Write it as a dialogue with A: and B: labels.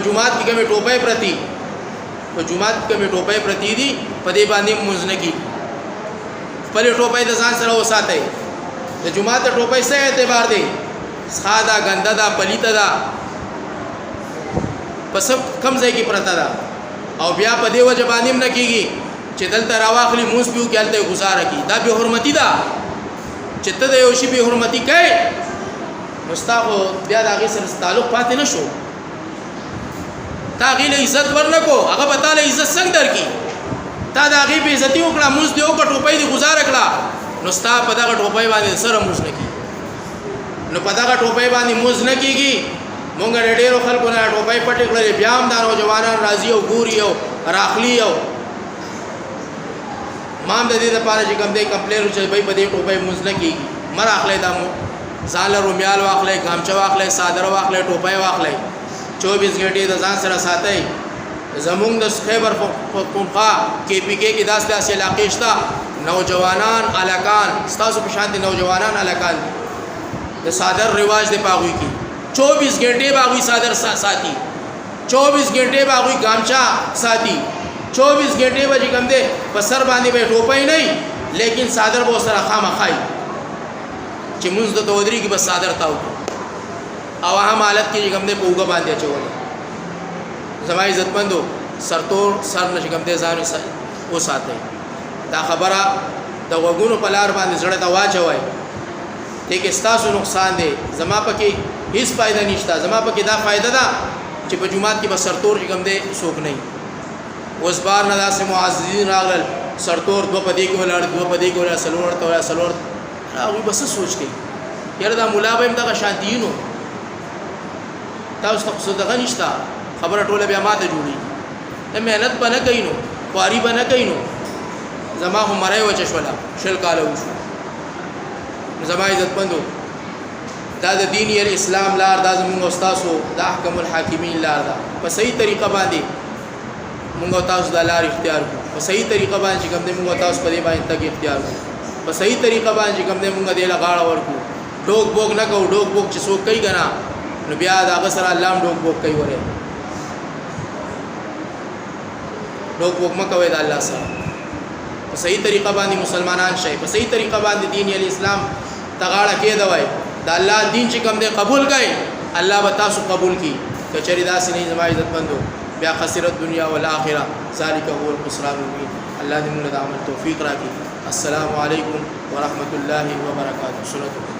A: جمعات کې کومې ټوپۍ پرتی په جمعات کې کومې ټوپۍ پرتی دي په دې باندې مونږ نه کیږي خپل ټوپۍ د ځان سره وساتئ د جمعات ټوپۍ څه اعتبار دی ساده ګنده ده پلیته ده پس کم ځای کې پرته ده او بیا په دې وجه باندې نه کیږي چې دلته راواخلي موږ پیو کې هلته گزاره کی دا به حرمتي ده چې ته د یو شی به حرمتي کوي مستاخو بیا د هغې سره تعلق پاتې نه شو تا هغې له عزت ورنکو هغه به تا له عزت څنګه درکړي تا د هغې بې عزتي وکړه مونځ دې وکړه ټوپۍ دې ګزاره کړه نو ستا په دغه ټوپۍ باندې سره مونځ نه کېږي نو په دغه ټوپۍ باندې مونځ نه کېږي مونږ د ډېرو خلکو نه ټوپۍ پټې کړلې بیا هم دا نوجوانان راځي او ګوري او راخلي او ما هم د دې دپاره چې کوم دی کمپلین چې بھائی په دې ټوپۍ مونځ نه کېږي مه راخلی دا مو ځان له رومیال واخلئ ګامچه واخلئ څادر واخلئ ټوپۍ واخلئ 24 غنټې د ځان سره ساتئ زمونږ د خیبر پختونخوا KPK کې داسې علاقې شته نوجوانان هلکان ستاسو په شان دي نوجوانان هلکان د څادر رواج دی په هغوی کې 24 غنټې به هغوی څادر ساتي 24 غنټې به هغوی ګامچه ساتي 24 غنټې به چې کوم دی په سر باندې به ټوپۍ نه لیکن څادر به ورسره خامخا وي چې مونځ درته ودرېږي بس څادر تاو او هم حالت کې چې کوم دی په اوږه باندې اچولی زما عزتمندو سرتور سر نه چې کوم دی ځان وساتئ دا خبره د غوږونو په لار باندې زړه ته واچوئ دې کې ستاسو نقصان دی زما پکې هیڅ فایده نشته زما پکې دا فایده ده چې په جومات کې به سرتور چې کوم دی څوک نه اوس بار نه داسې معززین راغلل سرتور دوه په دې کې ولاړ دوه په دې کې ولاړ څلور ورته ولاړ څلور هغوی به څه سوچ کوي یاره دا ملا به هم دغه شانتي نو تاسو ته خو دغه نشته خبره ټوله بیا ماته جوړېږي ته محنت به نه کوي نو خواري به نه کوي نو زما خو مرۍ وچه شوله 20 کاله وشو زما عزتمندو دا د دین اسلام لار دا زمونږ او ستاسو د احکم الحاکمین لار ده په صحیح طریقه باندې مونږ او تاسو دا لار اختیار کړو په صحیح طریقه باندې چې کوم دی مونږ او تاسو په دې باندې تګ اختیار کړو په صحیح طریقه باندې چې کوم دی مونږ دې له غاړه ورکړو ډوک بوک نه کوو ډوک بوک چې څوک کوي که نه نو بیا د هغه سره الله هم ډوک بوک کوي ورې ډوک بوک مه کوئ د الله سره په صحیح طریقه باندې مسلمانان شئ په صحیح طریقه باندې دین اسلام ته غاړه کېدوئ د الله دین چې کوم دی قبول کړئ الله به تاسو قبول کړي که چېرې داسې نه زما عزتمندو بیا خسرت دنیا والآخرة ذلك هو الخسران المبين الله دې موږ له عمل توفیق راکړي السلام علیکم ورحمة الله وبرکاته